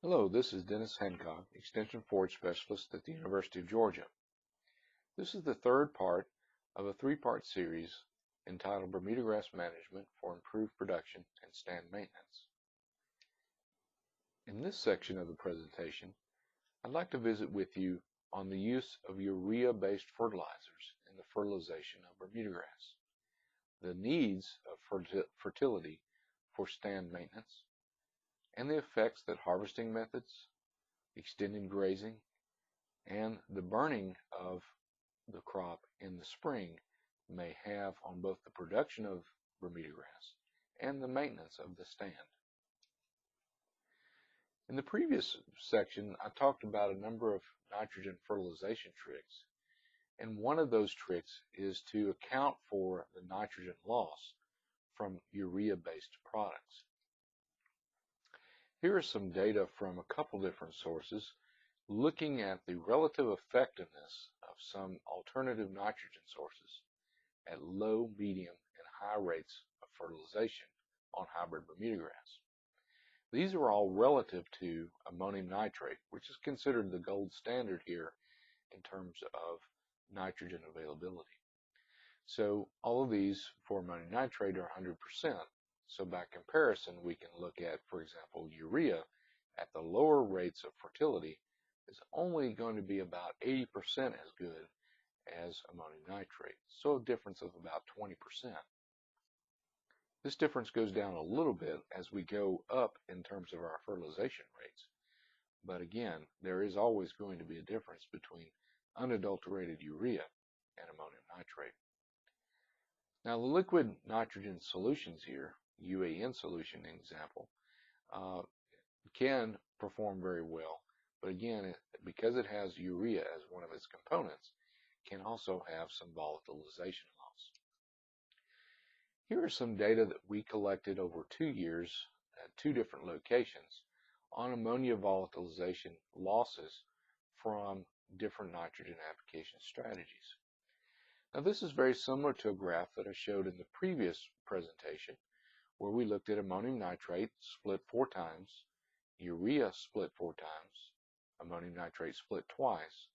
Hello, this is Dennis Hancock, Extension Forage Specialist at the University of Georgia. This is the third part of a three-part series entitled Bermudagrass Management for Improved Production and Stand Maintenance. In this section of the presentation, I'd like to visit with you on the use of urea-based fertilizers in the fertilization of Bermudagrass, the needs of fertility for stand maintenance, and the effects that harvesting methods, extended grazing, and the burning of the crop in the spring may have on both the production of Bermudagrass and the maintenance of the stand. In the previous section, I talked about a number of nitrogen fertilization tricks, and one of those tricks is to account for the nitrogen loss from urea-based products. Here is some data from a couple different sources looking at the relative effectiveness of some alternative nitrogen sources at low, medium, and high rates of fertilization on hybrid Bermudagrass. These are all relative to ammonium nitrate, which is considered the gold standard here in terms of nitrogen availability. So all of these for ammonium nitrate are 100%. So by comparison, we can look at, for example, urea at the lower rates of fertility is only going to be about 80% as good as ammonium nitrate, so a difference of about 20%. This difference goes down a little bit as we go up in terms of our fertilization rates. But again, there is always going to be a difference between unadulterated urea and ammonium nitrate. Now the liquid nitrogen solutions here, UAN solution example, can perform very well, but again, because it has urea as one of its components, can also have some volatilization loss. Here are some data that we collected over 2 years at 2 different locations on ammonia volatilization losses from different nitrogen application strategies. Now this is very similar to a graph that I showed in the previous presentation, where we looked at ammonium nitrate split 4 times, urea split 4 times, ammonium nitrate split twice,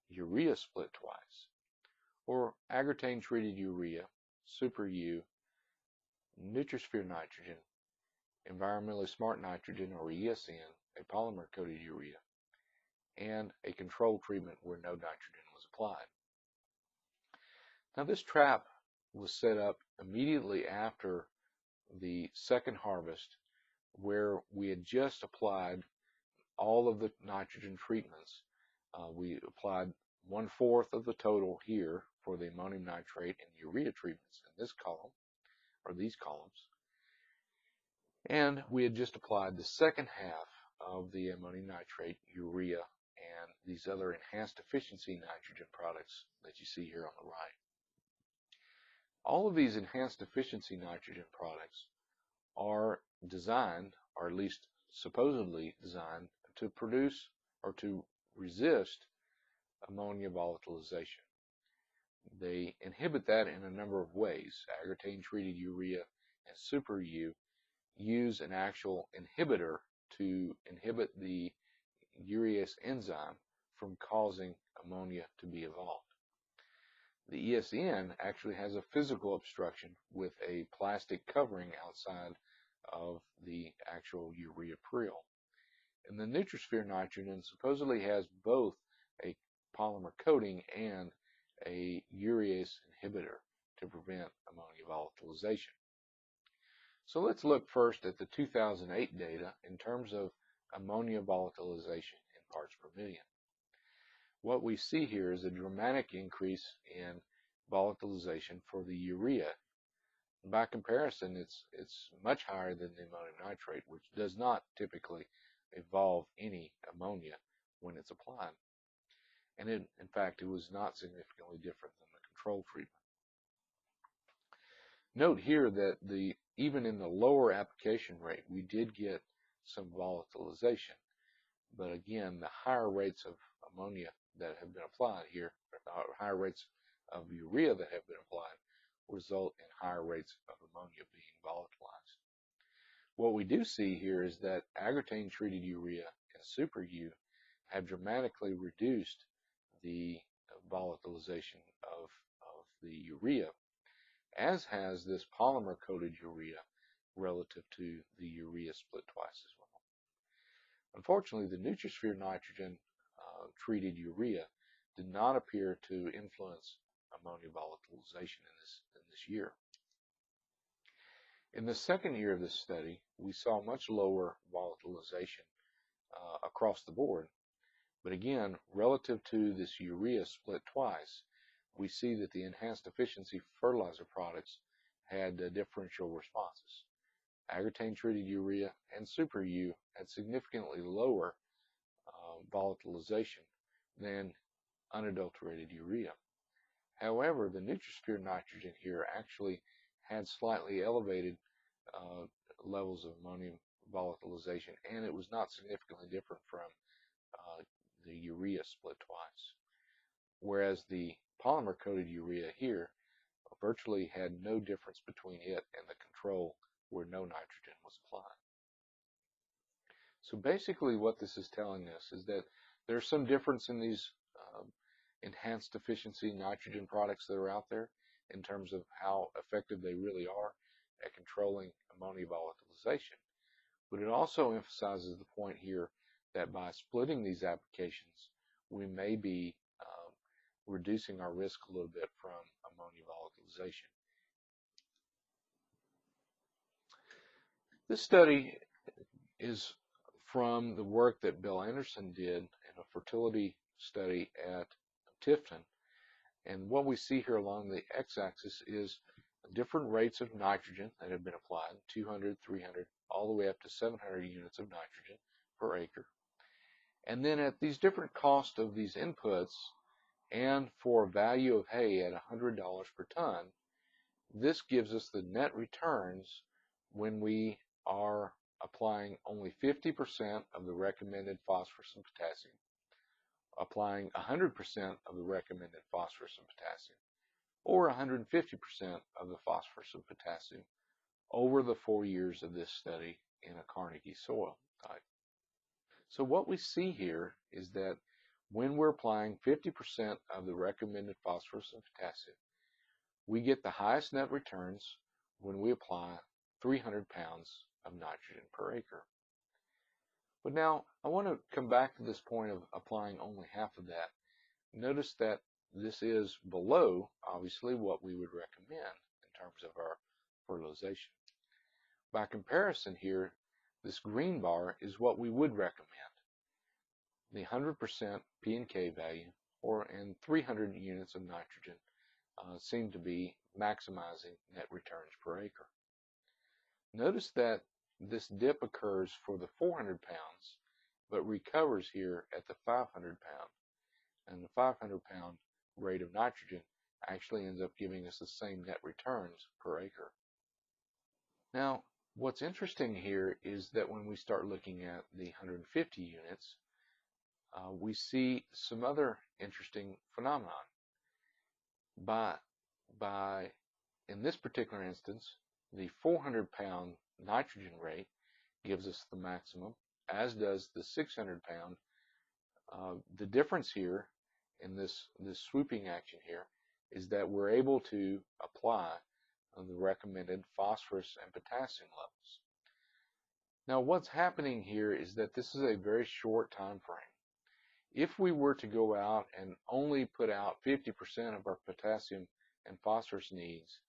urea split twice, or agrotane treated urea, super U, Nutrisphere nitrogen, environmentally smart nitrogen or ESN, a polymer coated urea, and a control treatment where no nitrogen was applied. Now this trap was set up immediately after the second harvest, where we had just applied all of the nitrogen treatments. We applied 1/4 of the total here for the ammonium nitrate and urea treatments in this column, or these columns. And we had just applied the second half of the ammonium nitrate, urea, and these other enhanced efficiency nitrogen products that you see here on the right. All of these enhanced efficiency nitrogen products are designed, or at least supposedly designed, to produce or to resist ammonia volatilization. They inhibit that in a number of ways. Agrotane treated urea and super U use an actual inhibitor to inhibit the urease enzyme from causing ammonia to be evolved. The ESN actually has a physical obstruction with a plastic covering outside of the actual urea prill. And the Nutrisphere nitrogen supposedly has both a polymer coating and a urease inhibitor to prevent ammonia volatilization. So let's look first at the 2008 data in terms of ammonia volatilization in parts per million. What we see here is a dramatic increase in volatilization for the urea. By comparison, it's much higher than the ammonium nitrate, which does not typically evolve any ammonia when it's applied. And in fact, it was not significantly different than the control treatment. Note here that even in the lower application rate, we did get some volatilization. But again, the higher rates of ammonia that have been applied here, or higher rates of urea that have been applied, result in higher rates of ammonia being volatilized. What we do see here is that agrotane treated urea and Super U have dramatically reduced the volatilization of the urea, as has this polymer-coated urea relative to the urea split twice as well. Unfortunately, the Nutrisphere nitrogen treated urea did not appear to influence ammonia volatilization in this year. In the second year of this study, we saw much lower volatilization across the board. But again, relative to this urea split twice, we see that the enhanced efficiency fertilizer products had differential responses. Agrotane treated urea and Super U had significantly lower volatilization than unadulterated urea. However, the Nutrisphere nitrogen here actually had slightly elevated levels of ammonium volatilization, and it was not significantly different from the urea split twice. Whereas the polymer-coated urea here virtually had no difference between it and the control where no nitrogen was applied. So basically what this is telling us is that there's some difference in these enhanced efficiency nitrogen products that are out there in terms of how effective they really are at controlling ammonia volatilization. But it also emphasizes the point here that by splitting these applications, we may be reducing our risk a little bit from ammonia volatilization. This study is from the work that Bill Anderson did in a fertility study at Tifton. And what we see here along the x-axis is different rates of nitrogen that have been applied, 200, 300, all the way up to 700 units of nitrogen per acre. And then at these different costs of these inputs, and for a value of hay at $100 per ton, this gives us the net returns when we are applying only 50% of the recommended phosphorus and potassium, applying 100% of the recommended phosphorus and potassium, or 150% of the phosphorus and potassium over the 4 years of this study in a Carnegie soil type. So what we see here is that when we're applying 50% of the recommended phosphorus and potassium, we get the highest net returns when we apply 300 pounds of nitrogen per acre. But now I want to come back to this point of applying only half of that. Notice that this is below, obviously, what we would recommend in terms of our fertilization. By comparison here, this green bar is what we would recommend. The 100% P and K value and 300 units of nitrogen seem to be maximizing net returns per acre. Notice that this dip occurs for the 400 pounds, but recovers here at the 500 pound. And the 500 pound rate of nitrogen actually ends up giving us the same net returns per acre. Now, what's interesting here is that when we start looking at the 150 units, we see some other interesting phenomenon. In this particular instance, the 400 pound nitrogen rate gives us the maximum, as does the 600 pound. The difference here in this swooping action here is that we're able to apply the recommended phosphorus and potassium levels. Now what's happening here is that this is a very short time frame. If we were to go out and only put out 50% of our potassium and phosphorus needs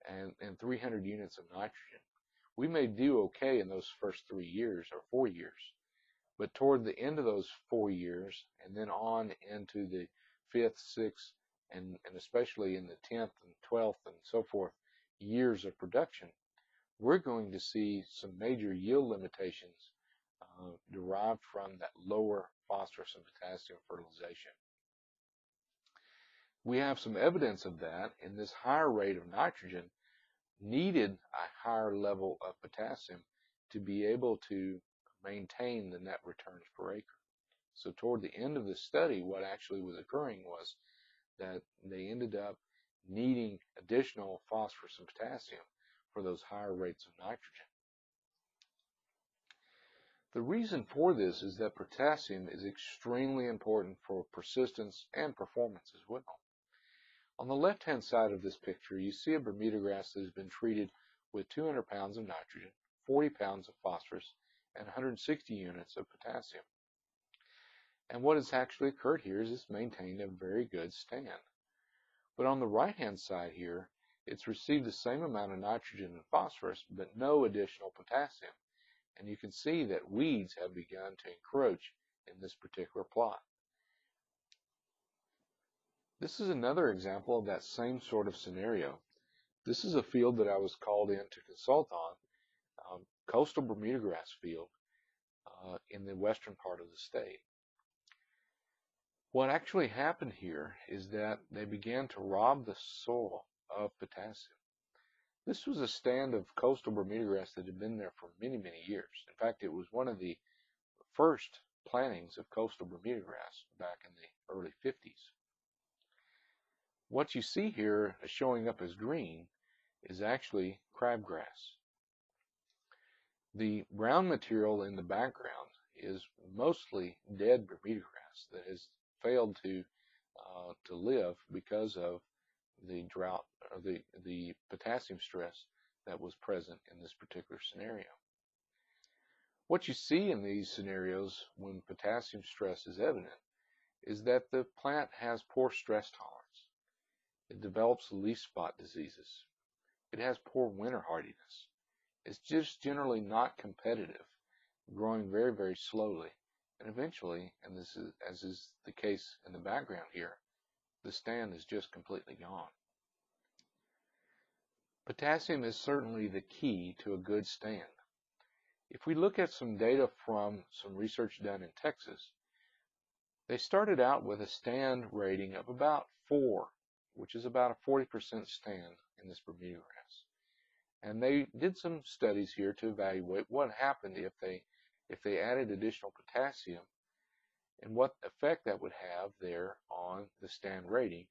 and 300 units of nitrogen, we may do okay in those first 3 years or 4 years. But toward the end of those 4 years and then on into the 5th, 6th, and especially in the 10th and 12th and so forth years of production, we're going to see some major yield limitations derived from that lower phosphorus and potassium fertilization. We have some evidence of that in this higher rate of nitrogen needed a higher level of potassium to be able to maintain the net returns per acre. So toward the end of the study, what actually was occurring was that they ended up needing additional phosphorus and potassium for those higher rates of nitrogen. The reason for this is that potassium is extremely important for persistence and performance as well. On the left-hand side of this picture, you see a Bermuda grass that has been treated with 200 pounds of nitrogen, 40 pounds of phosphorus, and 160 units of potassium. And what has actually occurred here is it's maintained a very good stand. But on the right-hand side here, it's received the same amount of nitrogen and phosphorus, but no additional potassium. And you can see that weeds have begun to encroach in this particular plot. This is another example of that same sort of scenario. This is a field that I was called in to consult on, coastal Bermuda grass field in the western part of the state. What actually happened here is that they began to rob the soil of potassium. This was a stand of coastal Bermuda grass that had been there for many, many years. In fact, it was one of the first plantings of coastal Bermuda grass back in the early 50s. What you see here showing up as green is actually crabgrass. The brown material in the background is mostly dead Bermuda grass that has failed to live because of the drought or the potassium stress that was present in this particular scenario. What you see in these scenarios when potassium stress is evident is that the plant has poor stress tolerance. It develops leaf spot diseases. It has poor winter hardiness. It's just generally not competitive, growing very, very slowly. And eventually, and this is as is the case in the background here, the stand is just completely gone. Potassium is certainly the key to a good stand. If we look at some data from some research done in Texas, they started out with a stand rating of about 4, which is about a 40% stand in this Bermuda grass. And they did some studies here to evaluate what happened if they added additional potassium and what effect that would have there on the stand rating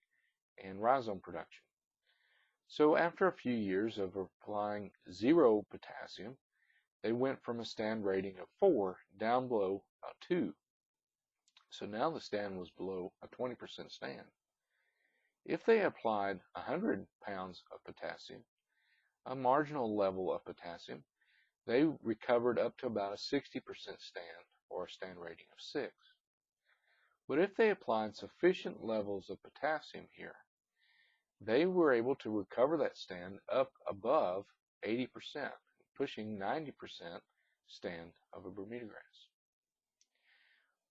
and rhizome production. So after a few years of applying 0 potassium, they went from a stand rating of 4 down below a 2. So now the stand was below a 20% stand. If they applied 100 pounds of potassium, a marginal level of potassium, they recovered up to about a 60% stand, or a stand rating of 6. But if they applied sufficient levels of potassium here, they were able to recover that stand up above 80%, pushing 90% stand of a Bermuda grass.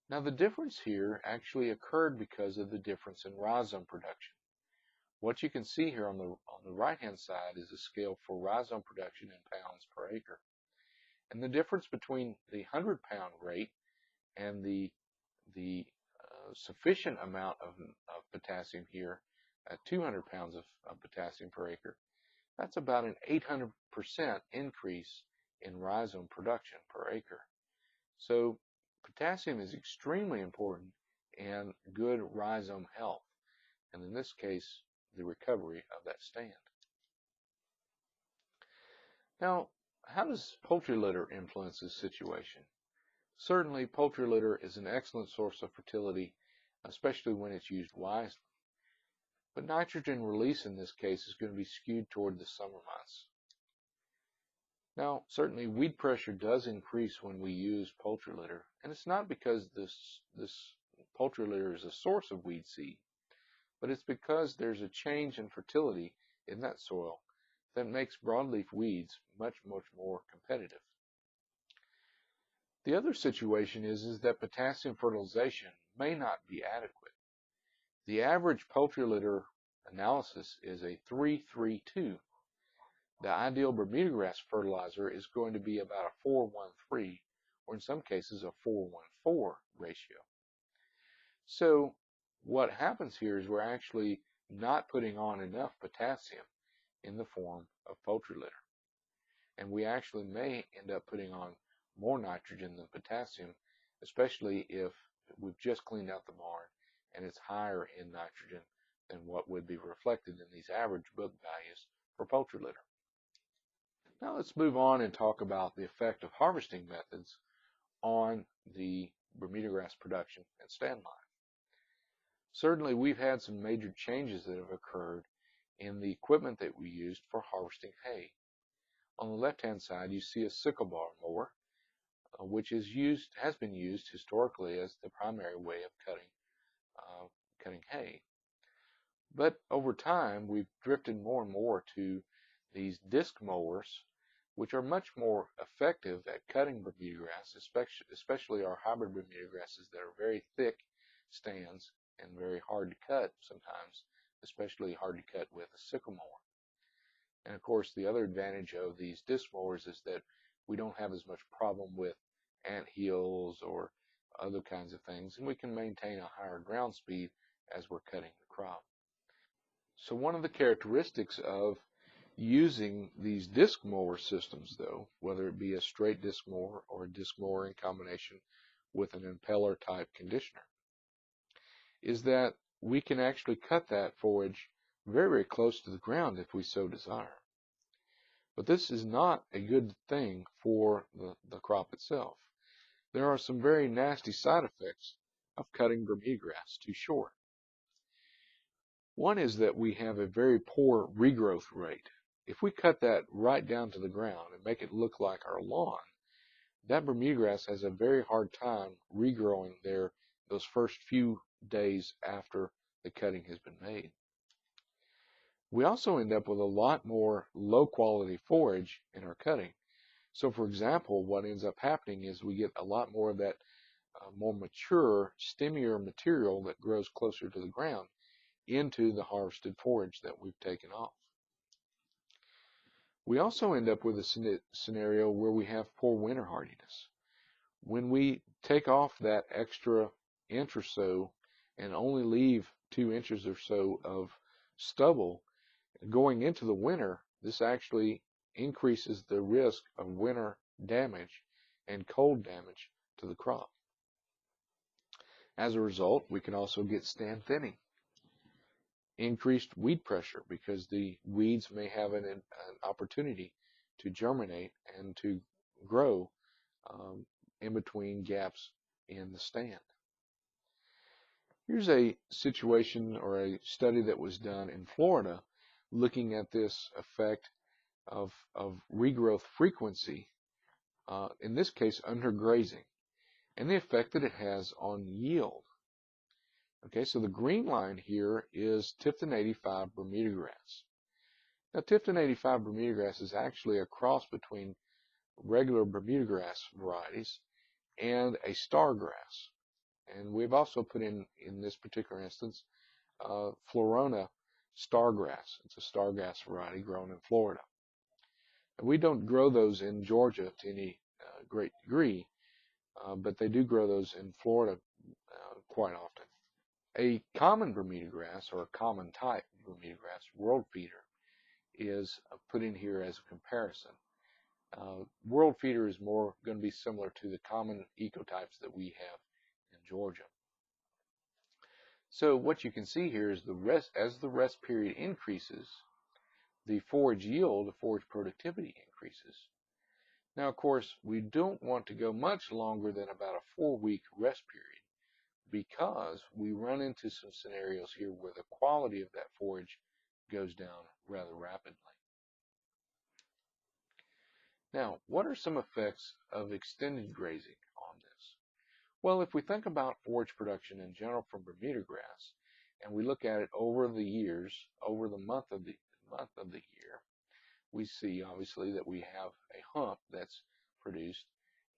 Now the difference here actually occurred because of the difference in rhizome production. What you can see here on the right-hand side is a scale for rhizome production in pounds per acre. And the difference between the 100-pound rate and the sufficient amount of potassium here at 200 pounds of potassium per acre, that's about an 800% increase in rhizome production per acre. So potassium is extremely important in good rhizome health, and in this case, the recovery of that stand. Now, how does poultry litter influence this situation? Certainly, poultry litter is an excellent source of fertility, especially when it's used wisely. But nitrogen release in this case is going to be skewed toward the summer months. Now, certainly weed pressure does increase when we use poultry litter, and it's not because this poultry litter is a source of weed seed, but it's because there's a change in fertility in that soil that makes broadleaf weeds much, much more competitive. The other situation is that potassium fertilization may not be adequate. The average poultry litter analysis is a 3-3-2. The ideal Bermuda grass fertilizer is going to be about a 4-1-3, or in some cases a 4-1-4 ratio. So what happens here is we're actually not putting on enough potassium in the form of poultry litter. And we actually may end up putting on more nitrogen than potassium, especially if we've just cleaned out the barn and it's higher in nitrogen than what would be reflected in these average book values for poultry litter. Now let's move on and talk about the effect of harvesting methods on the Bermudagrass production and stand line. Certainly, we've had some major changes that have occurred in the equipment that we used for harvesting hay. On the left-hand side, you see a sickle bar mower, which has been used historically as the primary way of cutting hay. But over time, we've drifted more and more to these disc mowers, which are much more effective at cutting Bermudagrass, especially our hybrid Bermudagrasses that are very thick stands and very hard to cut sometimes, especially hard to cut with a sickle mower. And of course, the other advantage of these disc mowers is that we don't have as much problem with ant hills or other kinds of things, and we can maintain a higher ground speed as we're cutting the crop. So one of the characteristics of using these disc mower systems, though, whether it be a straight disc mower or a disc mower in combination with an impeller type conditioner, is that we can actually cut that forage very, very close to the ground if we so desire. But this is not a good thing for the crop itself. There are some very nasty side effects of cutting Bermudagrass too short. One is that we have a very poor regrowth rate. If we cut that right down to the ground and make it look like our lawn, that Bermudagrass has a very hard time regrowing there those first few days after the cutting has been made. We also end up with a lot more low quality forage in our cutting. So for example, what ends up happening is we get a lot more of that more mature, stemmier material that grows closer to the ground into the harvested forage that we've taken off. We also end up with a scenario where we have poor winter hardiness. When we take off that extra inch or so and only leave 2 inches or so of stubble going into the winter, this actually increases the risk of winter damage and cold damage to the crop. As a result, we can also get stand thinning, increased weed pressure because the weeds may have an opportunity to germinate and to grow in between gaps in the stand. Here's a situation or a study that was done in Florida looking at this effect of regrowth frequency, in this case undergrazing, and the effect that it has on yield. Okay, so the green line here is Tifton 85 Bermudagrass. Now, Tifton 85 Bermudagrass is actually a cross between regular Bermudagrass varieties and a stargrass. And we've also put in this particular instance, Florona stargrass. It's a stargrass variety grown in Florida. And we don't grow those in Georgia to any great degree, but they do grow those in Florida quite often. A common Bermudagrass, or a common type Bermudagrass, world feeder, is put in here as a comparison. World feeder is more going to be similar to the common ecotypes that we have in Georgia. So what you can see here is as the rest period increases, the forage yield, the forage productivity increases. Now, of course, we don't want to go much longer than about a 4-week rest period, because we run into some scenarios here where the quality of that forage goes down rather rapidly. Now, what are some effects of extended grazing on this? Well, if we think about forage production in general from Bermudagrass, and we look at it over the years, over the month of the year, we see obviously that we have a hump that's produced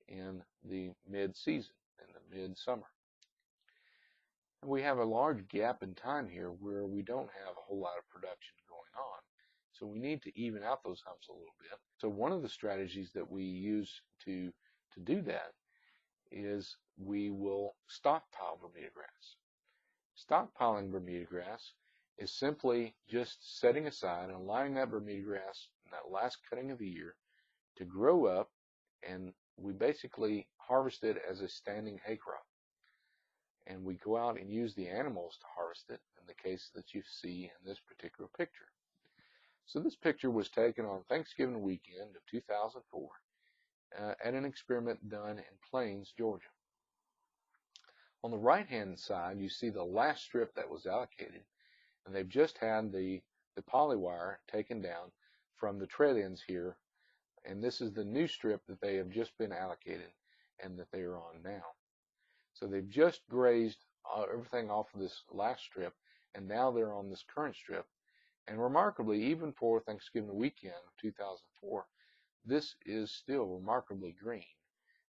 in the mid-season, in the mid-summer. And we have a large gap in time here where we don't have a whole lot of production going on. So we need to even out those humps a little bit. So one of the strategies that we use to do that is we will stockpile Bermudagrass. Stockpiling Bermudagrass is simply just setting aside and allowing that Bermudagrass in that last cutting of the year to grow up, and we basically harvest it as a standing hay crop. And we go out and use the animals to harvest it in the case that you see in this particular picture. So this picture was taken on Thanksgiving weekend of 2004 at an experiment done in Plains, Georgia. On the right-hand side, you see the last strip that was allocated, and they've just had the polywire taken down from the tread ends here, and this is the new strip that they have just been allocated and that they are on now. So they've just grazed everything off of this last strip, and now they're on this current strip. And remarkably, even for Thanksgiving weekend of 2004, this is still remarkably green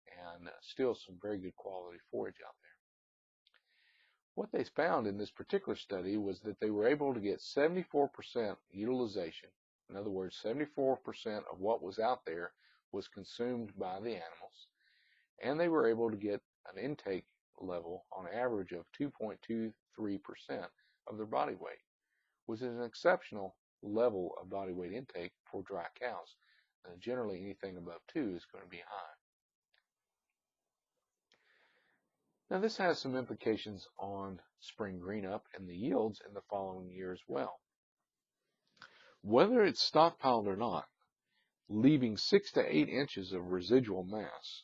and still some very good quality forage out there. What they found in this particular study was that they were able to get 74% utilization. In other words, 74% of what was out there was consumed by the animals, and they were able to get an intake level on average of 2.23% of their body weight, which is an exceptional level of body weight intake for dry cows. Generally, anything above 2 is going to be high. Now, this has some implications on spring greenup and the yields in the following year as well. Whether it's stockpiled or not, leaving 6 to 8 inches of residual mass,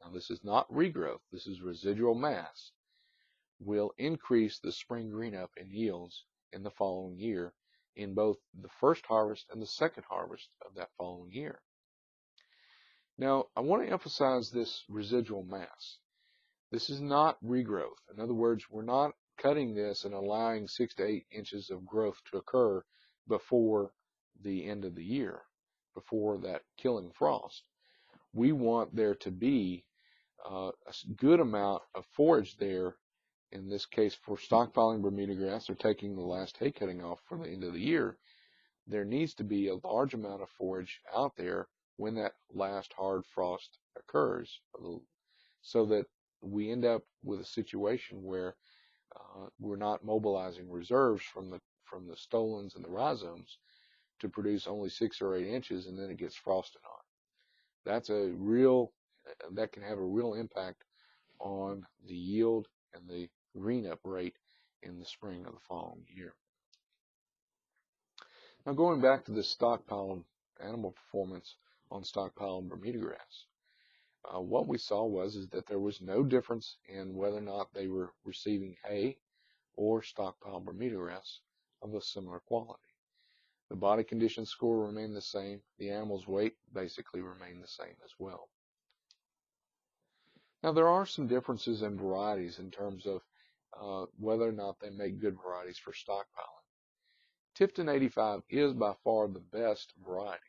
now this is not regrowth, this is residual mass, will increase the spring greenup in yields in the following year in both the first harvest and the second harvest of that following year. Now, I want to emphasize this residual mass. This is not regrowth. In other words, we're not cutting this and allowing 6 to 8 inches of growth to occur before the end of the year, before that killing frost. We want there to be a good amount of forage there, in this case for stockpiling Bermudagrass or taking the last hay cutting off for the end of the year. There needs to be a large amount of forage out there when that last hard frost occurs, so that we end up with a situation where we're not mobilizing reserves from the stolons and the rhizomes to produce only 6 or 8 inches, and then it gets frosted on. That can have a real impact on the yield and the greenup rate in the spring of the following year. Now, going back to the stockpiled animal performance on stockpiled Bermudagrass, what we saw was that there was no difference in whether or not they were receiving hay or stockpiled Bermudagrass of a similar quality. The body condition score remained the same. The animal's weight basically remained the same as well. Now, there are some differences in varieties in terms of whether or not they make good varieties for stockpiling. Tifton 85 is by far the best variety,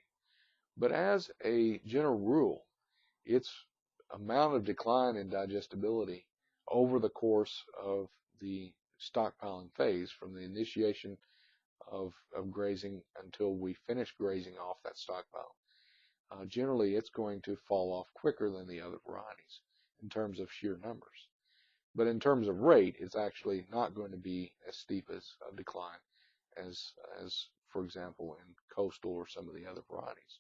but as a general rule, its amount of decline in digestibility over the course of the stockpiling phase, from the initiation of grazing until we finish grazing off that stockpile, generally it's going to fall off quicker than the other varieties in terms of sheer numbers. But in terms of rate, it's actually not going to be as steep as a decline as for example, in Coastal or some of the other varieties.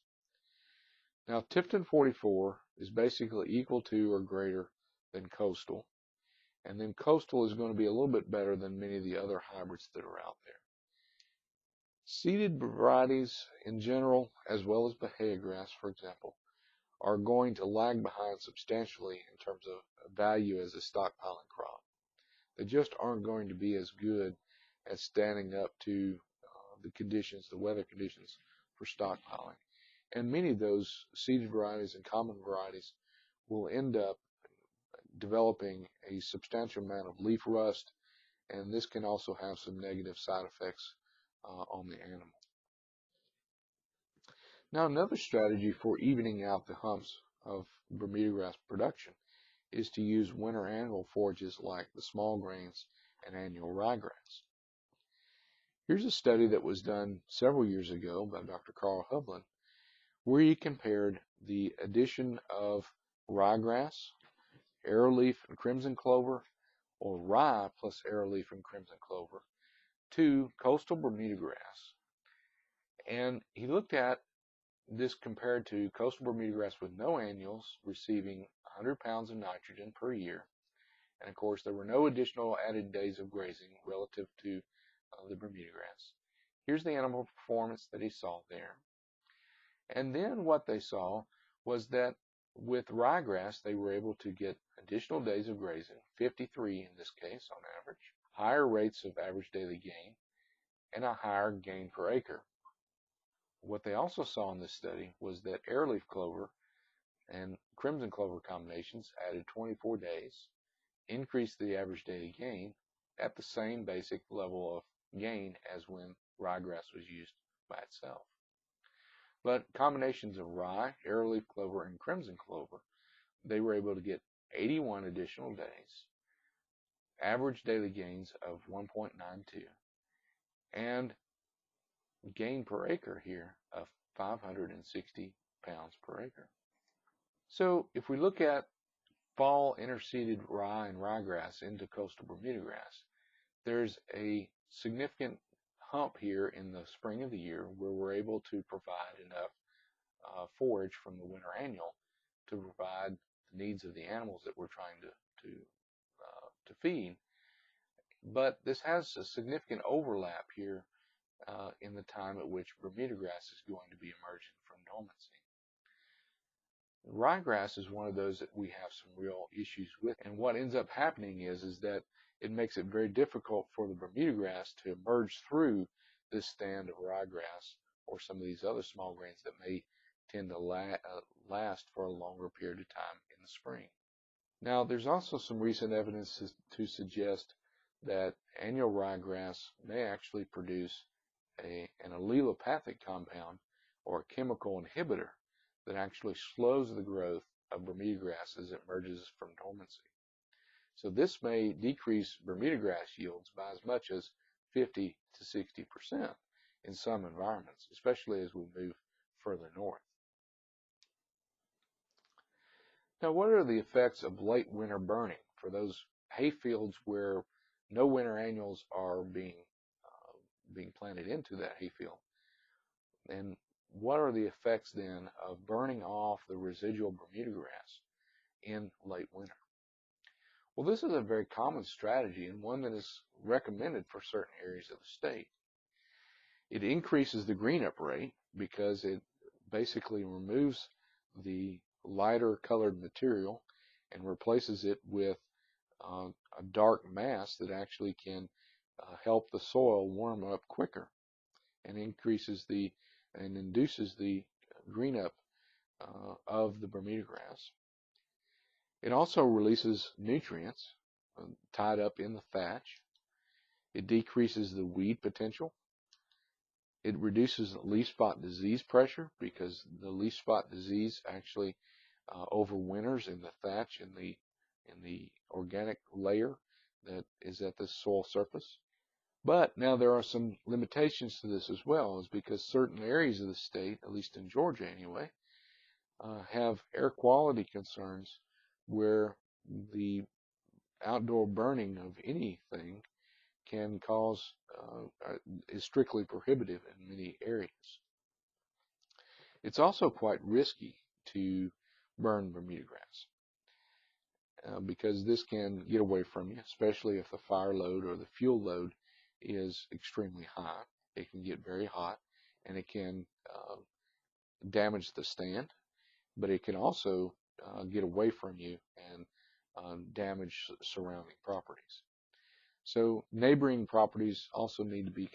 Now, Tifton 44 is basically equal to or greater than Coastal, and then Coastal is going to be a little bit better than many of the other hybrids that are out there. Seeded varieties in general, as well as Bermudagrass, for example, are going to lag behind substantially in terms of value as a stockpiling crop. They just aren't going to be as good as standing up to the conditions, the weather conditions for stockpiling. And many of those seeded varieties and common varieties will end up developing a substantial amount of leaf rust, and this can also have some negative side effects on the animal. Now, another strategy for evening out the humps of Bermudagrass production is to use winter annual forages like the small grains and annual ryegrass. Here's a study that was done several years ago by Dr. Carl Hovland, where he compared the addition of ryegrass, arrowleaf and crimson clover, or rye plus arrowleaf and crimson clover, to coastal Bermudagrass. And he looked at this compared to coastal Bermudagrass with no annuals receiving 100 pounds of nitrogen per year. And of course, there were no additional added days of grazing relative to the Bermudagrass. Here's the animal performance that he saw there. And then what they saw was that With ryegrass, they were able to get additional days of grazing, 53 in this case on average, higher rates of average daily gain, and a higher gain per acre. What they also saw in this study was that airleaf clover and crimson clover combinations added 24 days, increased the average daily gain at the same basic level of gain as when ryegrass was used by itself. But combinations of rye, arrowleaf clover, and crimson clover, they were able to get 81 additional days, average daily gains of 1.92, and gain per acre here of 560 pounds per acre. So if we look at fall interseeded rye and ryegrass into coastal Bermuda grass, there's a significant hump here in the spring of the year where we're able to provide enough forage from the winter annual to provide the needs of the animals that we're trying to feed. But this has a significant overlap here in the time at which Bermuda grass is going to be emerging from dormancy. Ryegrass is one of those that we have some real issues with, and what ends up happening is that it makes it very difficult for the Bermuda grass to emerge through this stand of ryegrass or some of these other small grains that may tend to last for a longer period of time in the spring. Now, there's also some recent evidence to suggest that annual ryegrass may actually produce an allelopathic compound or a chemical inhibitor that actually slows the growth of Bermuda grass as it emerges from dormancy. So this may decrease Bermuda grass yields by as much as 50 to 60% in some environments, especially as we move further north. Now, what are the effects of late winter burning for those hay fields where no winter annuals are being planted into that hay field? And what are the effects then of burning off the residual Bermuda grass in late winter? Well, this is a very common strategy and one that is recommended for certain areas of the state. It increases the green up rate because it basically removes the lighter colored material and replaces it with a dark mass that actually can help the soil warm up quicker and induces the green up of the Bermuda grass. It also releases nutrients tied up in the thatch. It decreases the weed potential. It reduces leaf spot disease pressure because the leaf spot disease actually overwinters in the thatch in the organic layer that is at the soil surface. But now there are some limitations to this as well, is because certain areas of the state, at least in Georgia anyway, have air quality concerns where the outdoor burning of anything can cause, is strictly prohibitive in many areas. It's also quite risky to burn Bermuda grass because this can get away from you, especially if the fire load or the fuel load is extremely high. It can get very hot and it can damage the stand, but it can also get away from you and damage surrounding properties. So neighboring properties also need to be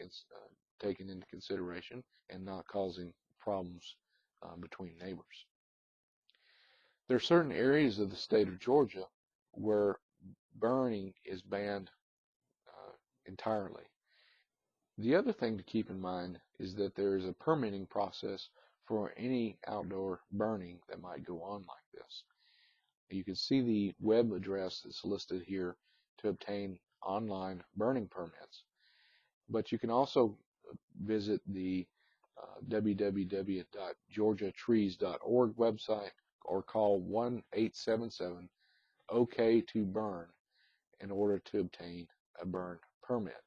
taken into consideration and not causing problems between neighbors. There are certain areas of the state of Georgia where burning is banned entirely. The other thing to keep in mind is that there is a permitting process for any outdoor burning that might go on like this. You can see the web address that's listed here to obtain online burning permits, but you can also visit the www.georgiatrees.org website or call 1-877-OK-to-burn in order to obtain a burn permit.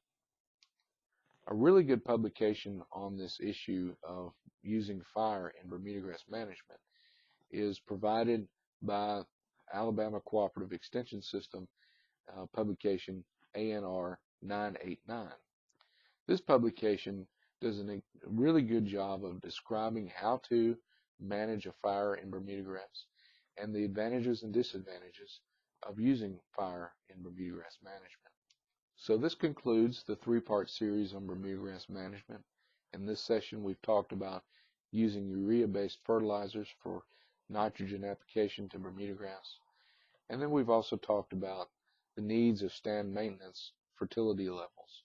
A really good publication on this issue of using fire in Bermuda grass management is provided by Alabama Cooperative Extension System publication ANR 989. This publication does a really good job of describing how to manage a fire in Bermuda grass and the advantages and disadvantages of using fire in Bermudagrass management. So this concludes the three-part series on Bermudagrass management. In this session, we've talked about using urea-based fertilizers for nitrogen application to Bermudagrass. And then we've also talked about the needs of stand maintenance, fertility levels,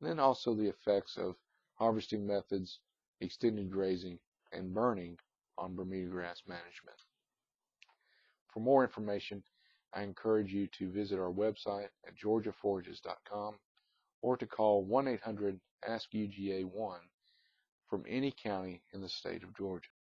and then also the effects of harvesting methods, extended grazing, and burning on Bermudagrass management. For more information, I encourage you to visit our website at georgiaforages.com or to call 1-800-ASK-UGA-1 from any county in the state of Georgia.